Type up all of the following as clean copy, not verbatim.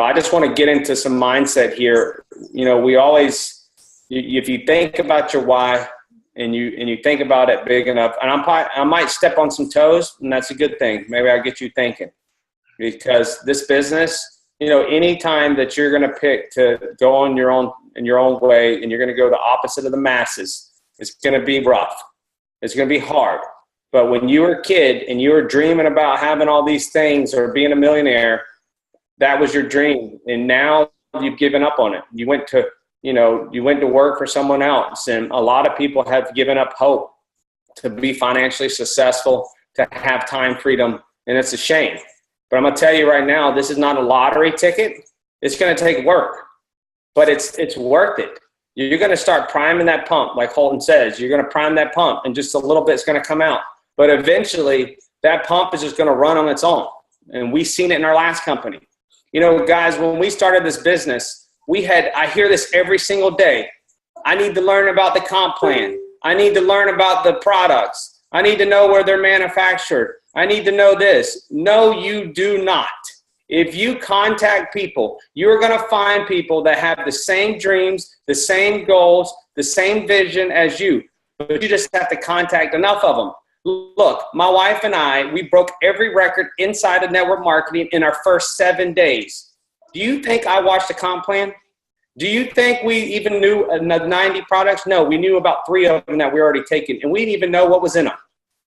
I just want to get into some mindset here. We always, if you think about your why and you think about it big enough, and I might step on some toes, and that's a good thing. Maybe I'll get you thinking, because this business, any time that you're going to pick to go on in your own way, and you're going to go the opposite of the masses, it's going to be rough. It's going to be hard. But when you were a kid and you were dreaming about having all these things or being a millionaire, that was your dream. And now you've given up on it. You went to work for someone else. And a lot of people have given up hope to be financially successful, to have time freedom. And it's a shame. But I'm going to tell you right now, this is not a lottery ticket. It's going to take work, but it's worth it. You're going to start priming that pump, like Holton says. You're going to prime that pump, and just a little bit's going to come out. But eventually, that pump is just going to run on its own. And we've seen it in our last company. Guys, when we started this business, I hear this every single day. I need to learn about the comp plan. I need to learn about the products. I need to know where they're manufactured. I need to know this. No, you do not. If you contact people, you're going to find people that have the same dreams, the same goals, the same vision as you. But you just have to contact enough of them. Look, my wife and I, we broke every record inside of network marketing in our first 7 days. Do you think I watched the comp plan? Do you think we even knew 90 products? No, we knew about 3 of them that we already taken, and we didn't even know what was in them.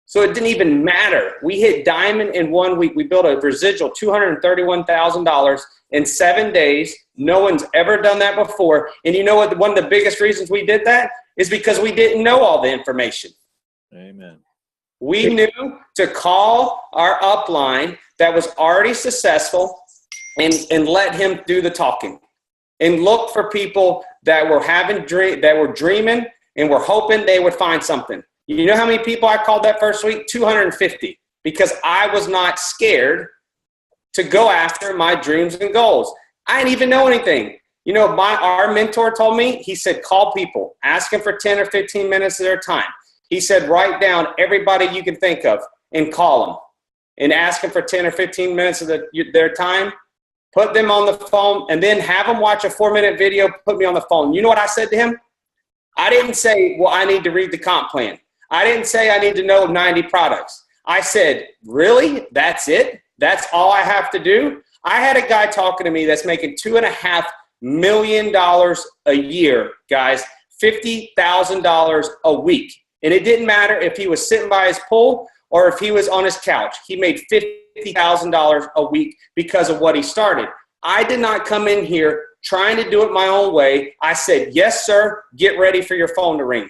So it didn't even matter. We hit diamond in 1 week. We built a residual $231,000 in 7 days. No one's ever done that before. And you know what? One of the biggest reasons we did that is because we didn't know all the information. Amen. We knew to call our upline that was already successful and let him do the talking, and look for people that were dreaming and were hoping they would find something. You know how many people I called that first week? 250, because I was not scared to go after my dreams and goals. I didn't even know anything. Our mentor told me, he said, call people, ask them for 10 or 15 minutes of their time. He said, write down everybody you can think of and call them and ask them for 10 or 15 minutes of their time. Put them on the phone, and then have them watch a 4-minute video, put me on the phone. You know what I said to him? I didn't say, well, I need to read the comp plan. I didn't say I need to know 90 products. I said, really? That's it? That's all I have to do? I had a guy talking to me that's making $2.5 million a year, guys, $50,000 a week. And it didn't matter if he was sitting by his pool or if he was on his couch. He made $50,000 a week because of what he started. I did not come in here trying to do it my own way. I said, yes, sir, get ready for your phone to ring.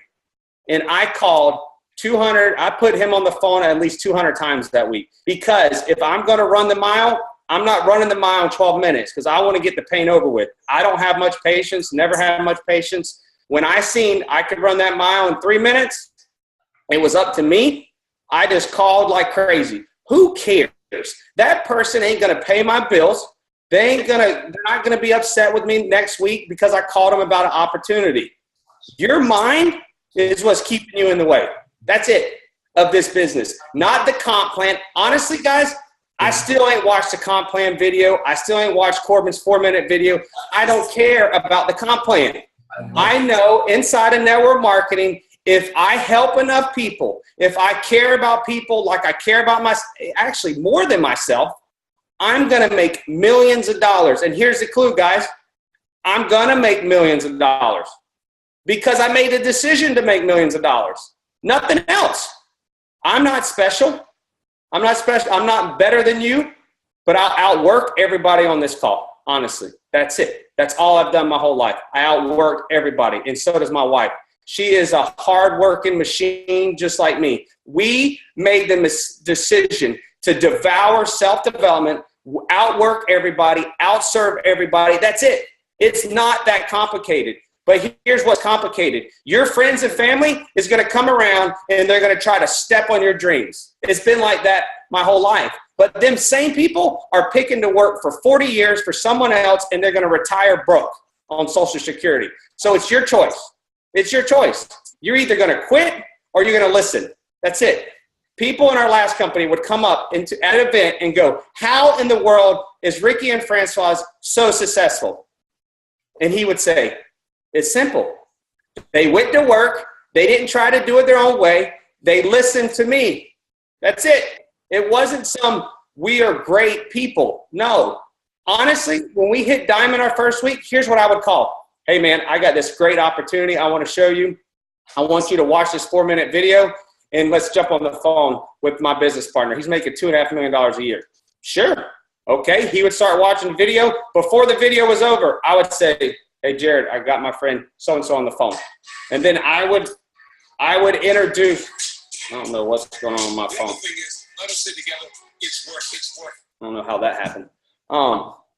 And I called 200. I put him on the phone at least 200 times that week, because if I'm going to run the mile, I'm not running the mile in 12 minutes because I want to get the pain over with. I don't have much patience, never had much patience. When I seen I could run that mile in 3 minutes, it was up to me. I just called like crazy. Who cares? That person ain't going to pay my bills. They're not going to be upset with me next week because I called them about an opportunity. Your mind is what's keeping you in the way. That's it, of this business, not the comp plan. Honestly, guys, I still ain't watched the comp plan video. I still ain't watched Corbin's 4-minute video. I don't care about the comp plan. I know inside of network marketing, if I help enough people, if I care about people like I care about actually more than myself, I'm going to make millions of dollars. And here's the clue, guys. I'm going to make millions of dollars because I made a decision to make millions of dollars. Nothing else. I'm not special. I'm not better than you, but I'll outwork everybody on this call. Honestly, that's it. That's all I've done my whole life. I outwork everybody, and so does my wife. She is a hard-working machine just like me. We made the decision to devour self-development, outwork everybody, outserve everybody. That's it. It's not that complicated. But here's what's complicated. Your friends and family is going to come around and they're going to try to step on your dreams. It's been like that my whole life. But them same people are picking to work for 40 years for someone else, and they're going to retire broke on Social Security. So it's your choice. It's your choice. You're either going to quit or you're going to listen. That's it. People in our last company would come up at an event and go, how in the world is Ricky and Francois so successful? And he would say, it's simple. They went to work. They didn't try to do it their own way. They listened to me. That's it. It wasn't some, we are great people. No. Honestly, when we hit diamond our first week, here's what I would call. Hey, man, I got this great opportunity I want to show you. I want you to watch this 4-minute video, and let's jump on the phone with my business partner. He's making $2.5 million a year. Sure. Okay. He would start watching the video. Before the video was over, I would say, hey, Jared, I got my friend so-and-so on the phone. And then I would introduce, I don't know what's going on with my phone. The thing is, let us sit together. It's work. I don't know how that happened.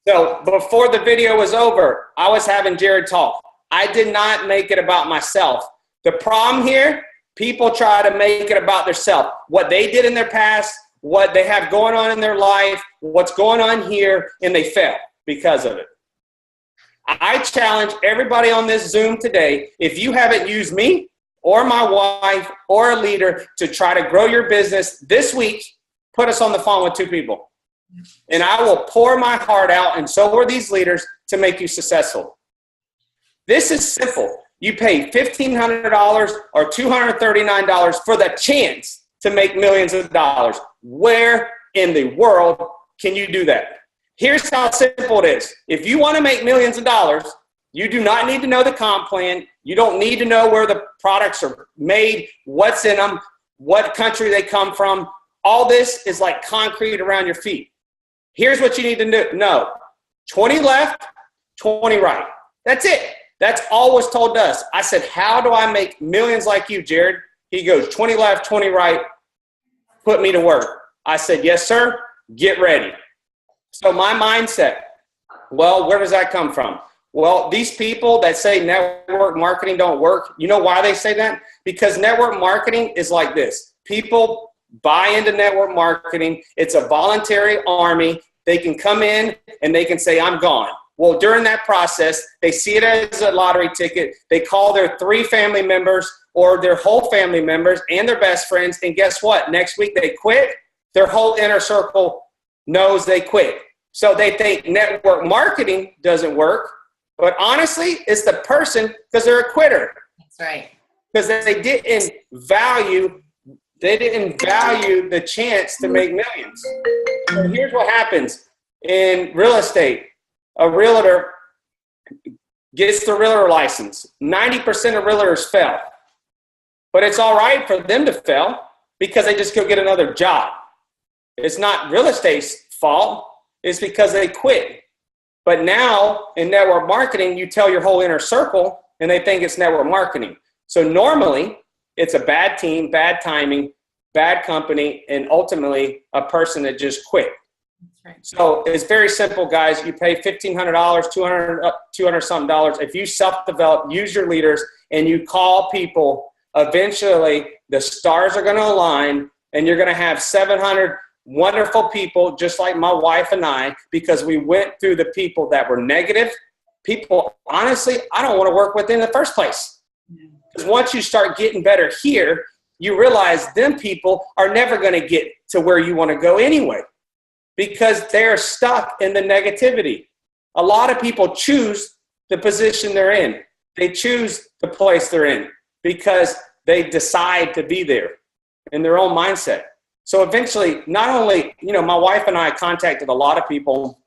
So before the video was over, I was having Jared talk. I did not make it about myself. The problem here, people try to make it about themselves. What they did in their past, what they have going on in their life, what's going on here, and they fail because of it. I challenge everybody on this Zoom today, if you haven't used me or my wife or a leader to try to grow your business this week, put us on the phone with 2 people. And I will pour my heart out, and so are these leaders, to make you successful. This is simple. You pay $1,500 or $239 for the chance to make millions of dollars. Where in the world can you do that? Here's how simple it is. If you want to make millions of dollars, you do not need to know the comp plan. You don't need to know where the products are made, what's in them, what country they come from. All this is like concrete around your feet. Here's what you need to know. 20 left, 20 right. That's it. That's all was told to us. I said, how do I make millions like you, Jared? He goes, 20 left, 20 right. Put me to work. I said, yes, sir. Get ready. So my mindset, well, where does that come from? Well, these people that say network marketing don't work, you know why they say that? Because network marketing is like this. People buy into network marketing. It's a voluntary army. They can come in and they can say, I'm gone. Well, during that process, they see it as a lottery ticket. They call their 3 family members or their whole family members and their best friends. And guess what? Next week they quit. Their whole inner circle knows they quit. So they think network marketing doesn't work. But honestly, it's the person, because they're a quitter. That's right. Because they didn't value the chance to make millions. So here's what happens in real estate. A realtor gets the realtor license. 90% of realtors fail. But it's all right for them to fail because they just go get another job. It's not real estate's fault. It's because they quit. But now in network marketing, you tell your whole inner circle and they think it's network marketing. So normally it's a bad team, bad timing, bad company, and ultimately a person that just quit. Right. So it's very simple, guys. You pay $1,500, $200 something dollars. If you self-develop, use your leaders, and you call people, eventually the stars are going to align, and you're going to have 700 wonderful people, just like my wife and I, because we went through the people that were negative. People, honestly, I don't want to work with in the first place. Because once you start getting better here, you realize them people are never going to get to where you want to go anyway, because they're stuck in the negativity. A lot of people choose the position they're in. They choose the place they're in because they decide to be there in their own mindset. So eventually, not only, my wife and I contacted a lot of people.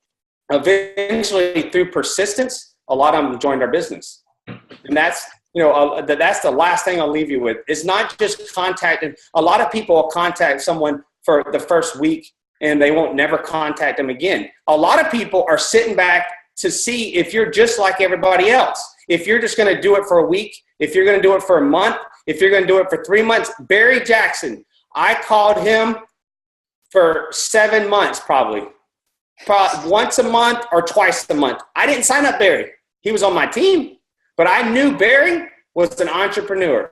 Eventually, through persistence, a lot of them joined our business. And that's, that's the last thing I'll leave you with. It's not just contacting. A lot of people will contact someone for the first week and they won't never contact them again. A lot of people are sitting back to see if you're just like everybody else. If you're just going to do it for a week, if you're going to do it for a month, if you're going to do it for 3 months. Barry Jackson, I called him for 7 months probably once a month or twice a month. I didn't sign up Barry. He was on my team, but I knew Barry was an entrepreneur.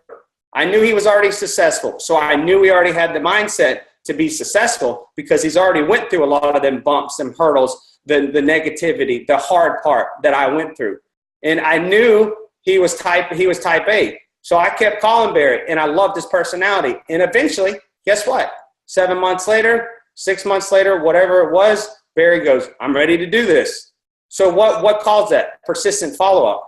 I knew he was already successful. So I knew he already had the mindset to be successful because he's already went through a lot of them bumps and hurdles, the negativity, the hard part that I went through. And I knew he was type A. So I kept calling Barry, and I loved his personality. And eventually, guess what? 7 months later, 6 months later, whatever it was, Barry goes, I'm ready to do this. So what caused that? Persistent follow-up.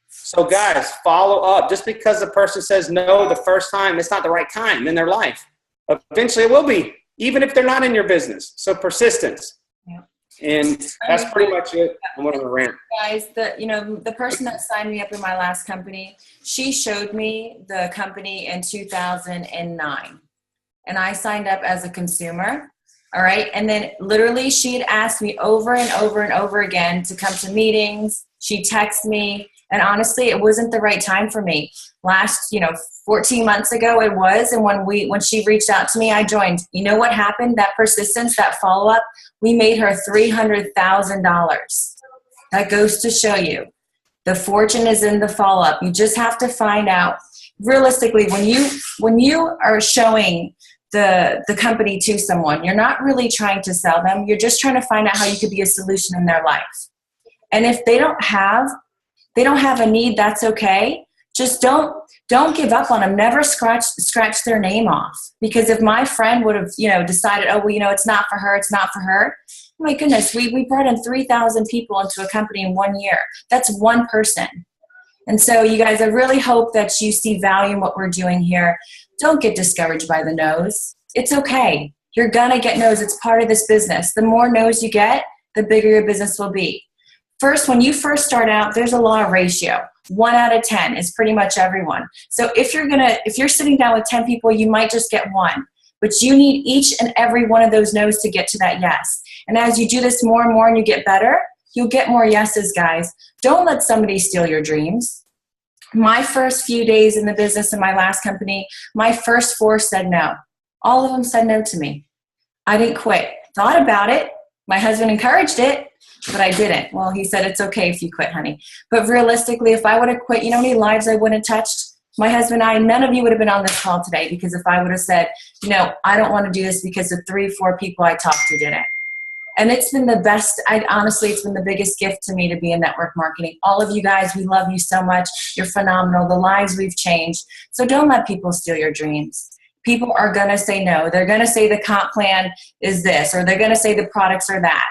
So guys, follow up. Just because the person says no the first time, it's not the right time in their life. Eventually it will be, even if they're not in your business. So persistence. Yeah. And that's pretty much it. I'm going to rant. Guys, the person that signed me up in my last company, she showed me the company in 2009. And I signed up as a consumer. All right. And then literally she had asked me over and over and over again to come to meetings. She texted me. And honestly, it wasn't the right time for me. Last, 14 months ago it was. And when she reached out to me, I joined. You know what happened? That persistence, that follow-up, we made her $300,000. That goes to show you the fortune is in the follow-up. You just have to find out realistically when you are showing the company to someone, you're not really trying to sell them. You're just trying to find out how you could be a solution in their life. And if they don't have a need, that's okay. Just don't give up on them. Never scratch their name off. Because if my friend would have, decided, it's not for her, it's not for her. Oh my goodness, we brought in 3,000 people into a company in 1 year. That's one person. And so you guys, I really hope that you see value in what we're doing here. Don't get discouraged by the no's. It's okay. You're gonna get no's. It's part of this business. The more no's you get, the bigger your business will be. First, when you first start out, there's a law of ratio. 1 out of 10 is pretty much everyone. So if you're sitting down with 10 people, you might just get 1. But you need each and every one of those no's to get to that yes. And as you do this more and more and you get better, you'll get more yeses, guys. Don't let somebody steal your dreams. My first few days in the business in my last company, my first 4 said no. All of them said no to me. I didn't quit. Thought about it. My husband encouraged it, but I didn't. Well, he said, it's okay if you quit, honey. But realistically, if I would have quit, you know how many lives I wouldn't have touched? My husband and I, none of you would have been on this call today, because if I would have said, I don't want to do this because the 3-4 people I talked to did it. And it's been the best. Honestly, it's been the biggest gift to me to be in network marketing. All of you guys, we love you so much. You're phenomenal. The lives we've changed. So don't let people steal your dreams. People are going to say no. They're going to say the comp plan is this, or they're going to say the products are that.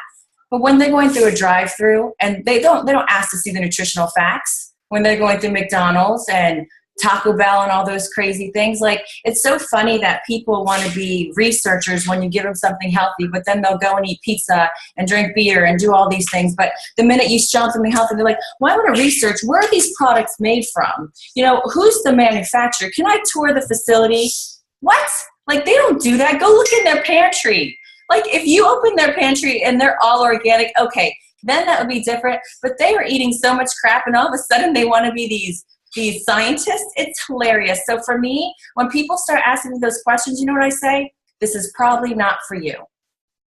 But when they're going through a drive-through, and they don't ask to see the nutritional facts when they're going through McDonald's and Taco Bell and all those crazy things. Like, it's so funny that people want to be researchers when you give them something healthy, but then they'll go and eat pizza and drink beer and do all these things. But the minute you show them something healthy, they're like, why would I research? Where are these products made from? Who's the manufacturer? Can I tour the facility? What? Like, they don't do that. Go look in their pantry. Like, if you open their pantry and they're all organic, okay, then that would be different. But they are eating so much crap, and all of a sudden they want to be these scientists. It's hilarious. So for me, when people start asking me those questions, you know what I say? This is probably not for you.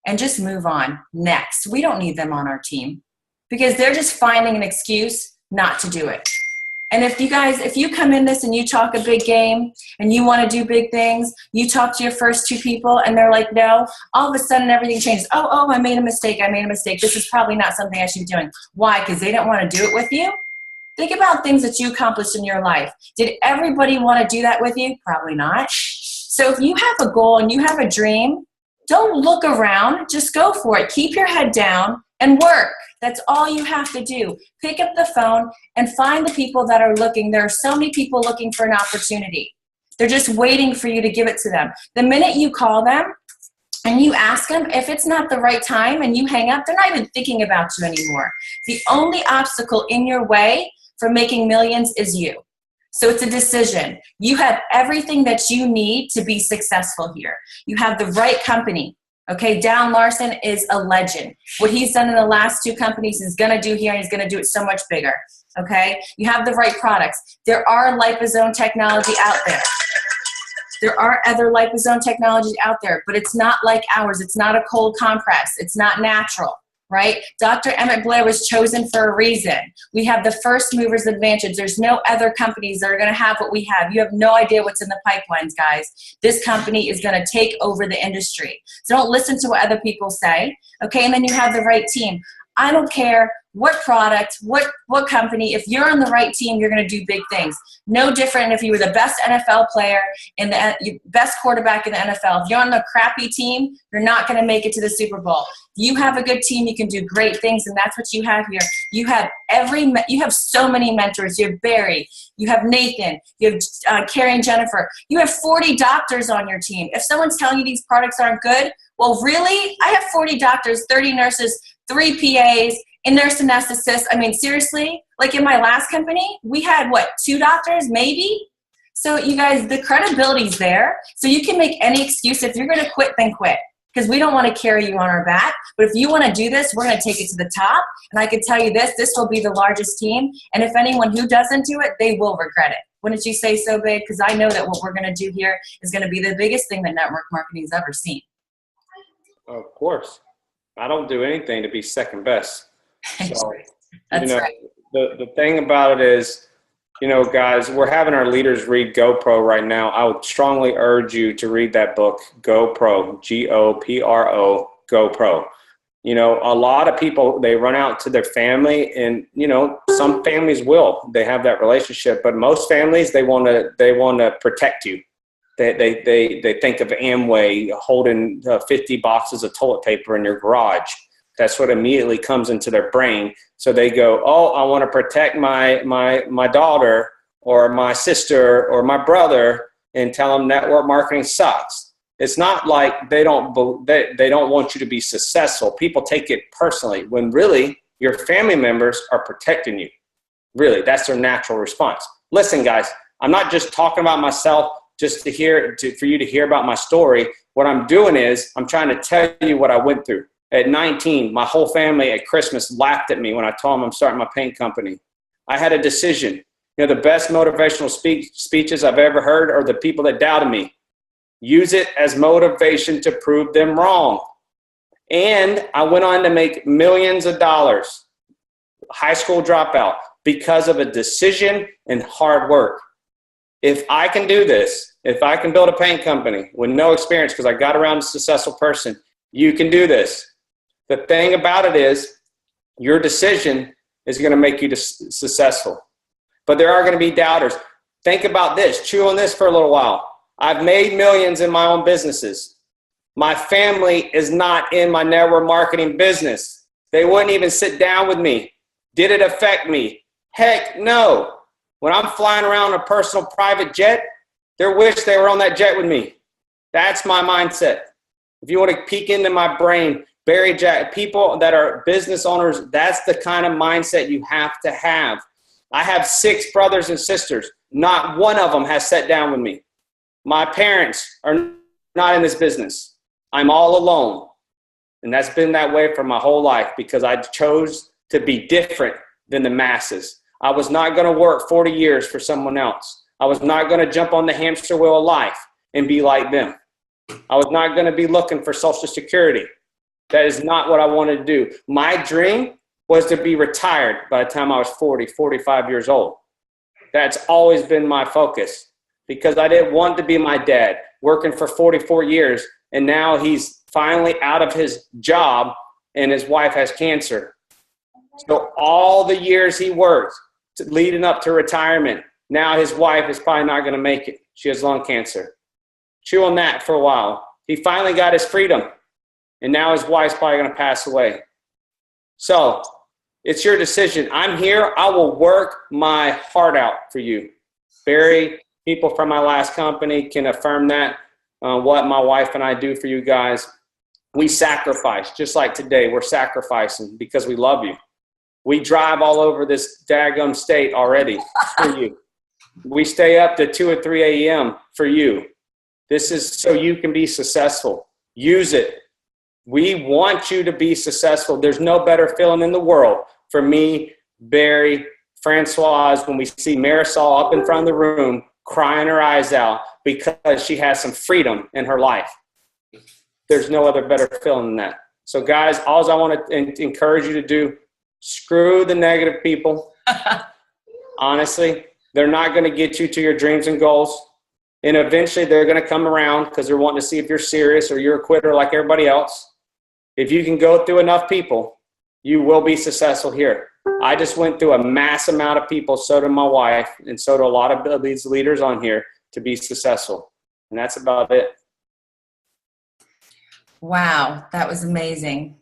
And just move on. Next. We don't need them on our team, because they're just finding an excuse not to do it. And if you come in this and you talk a big game and you want to do big things, you talk to your first 2 people and they're like, no, all of a sudden everything changes. Oh, I made a mistake. This is probably not something I should be doing. Why? Because they don't want to do it with you? Think about things that you accomplished in your life. Did everybody want to do that with you? Probably not. So if you have a goal and you have a dream, don't look around. Just go for it. Keep your head down and work. That's all you have to do. Pick up the phone and find the people that are looking. There are so many people looking for an opportunity. They're just waiting for you to give it to them. The minute you call them and you ask them, if it's not the right time and you hang up, they're not even thinking about you anymore. The only obstacle in your way for making millions is you. So it's a decision. You have everything that you need to be successful here. You have the right company. Okay, Down Larson is a legend. What he's done in the last 2 companies he's going to do here, and he's going to do it so much bigger. Okay, you have the right products. There are liposome technology out there. There are other liposome technologies out there, but it's not like ours. It's not a cold compress. It's not natural. Right? Dr. Emmett Blair was chosen for a reason. We have the first movers advantage. There's no other companies that are going to have what we have. You have no idea what's in the pipelines, guys. This company is going to take over the industry. So don't listen to what other people say. Okay, and then you have the right team. I don't care what product, what company. If you're on the right team, you're going to do big things. No different if you were the best NFL player and the best quarterback in the NFL. If you're on the crappy team, you're not going to make it to the Super Bowl. If you have a good team, you can do great things, and that's what you have here. You have so many mentors. You have Barry, you have Nathan, you have Carrie and Jennifer. You have 40 doctors on your team. If someone's telling you these products aren't good, well, really? I have 40 doctors, 30 nurses, 3 PAs, a nurse anesthetist. I mean, seriously, like in my last company, we had, 2 doctors, maybe? So you guys, the credibility's there. So you can make any excuse. If you're going to quit, then quit. Because we don't want to carry you on our back. But if you want to do this, we're going to take it to the top. And I can tell you this will be the largest team. And if anyone who doesn't do it, they will regret it. Wouldn't you say so, babe? Because I know that what we're going to do here is going to be the biggest thing that network marketing's ever seen. Of course. I don't do anything to be second best. So, That's right. The thing about it is, guys, we're having our leaders read GoPro right now. I would strongly urge you to read that book, GoPro, GoPro, GoPro. A lot of people, they run out to their family, and, some families will. They have that relationship, but most families, they want to protect you. They think of Amway holding 50 boxes of toilet paper in your garage. That's what immediately comes into their brain. So they go, oh, I want to protect my daughter or my sister or my brother, and tell them network marketing sucks. It's not like they don't want you to be successful. People take it personally when really your family members are protecting you. Really, that's their natural response. Listen, guys, I'm not just talking about myself just for you to hear about my story. What I'm doing is I'm trying to tell you what I went through. At 19, my whole family at Christmas laughed at me when I told them I'm starting my paint company. I had a decision. The best motivational speeches I've ever heard are the people that doubted me. Use it as motivation to prove them wrong. And I went on to make millions of dollars, high school dropout, because of a decision and hard work. If I can do this, if I can build a paint company with no experience because I got around a successful person, you can do this. The thing about it is your decision is going to make you successful. But there are going to be doubters. Think about this. Chew on this for a little while. I've made millions in my own businesses. My family is not in my network marketing business. They wouldn't even sit down with me. Did it affect me? Heck no. When I'm flying around a personal private jet, they wish they were on that jet with me. That's my mindset. If you want to peek into my brain, Barry Jack, people that are business owners, that's the kind of mindset you have to have. I have 6 brothers and sisters. Not one of them has sat down with me. My parents are not in this business. I'm all alone. And that's been that way for my whole life because I chose to be different than the masses. I was not going to work 40 years for someone else. I was not going to jump on the hamster wheel of life and be like them. I was not going to be looking for Social Security. That is not what I wanted to do. My dream was to be retired by the time I was 40, 45 years old. That's always been my focus because I didn't want to be my dad working for 44 years, and now he's finally out of his job and his wife has cancer. So all the years he worked leading up to retirement, now his wife is probably not going to make it. She has lung cancer. Chew on that for a while. He finally got his freedom, and now his wife's probably going to pass away. So it's your decision. I'm here. I will work my heart out for you. Barry, people from my last company can affirm that. What my wife and I do for you guys. We sacrifice, just like today. We're sacrificing because we love you. We drive all over this daggum state already for you. We stay up to 2 or 3 a.m. for you. This is so you can be successful. Use it. We want you to be successful. There's no better feeling in the world for me, Barry, Francoise, when we see Marisol up in front of the room crying her eyes out because she has some freedom in her life. There's no other better feeling than that. So guys, all I want to encourage you to do, screw the negative people. Honestly, they're not going to get you to your dreams and goals. And eventually they're going to come around because they're wanting to see if you're serious or you're a quitter like everybody else. If you can go through enough people, you will be successful here. I just went through a mass amount of people, so did my wife, and so do a lot of these leaders on here to be successful. And that's about it. Wow, that was amazing.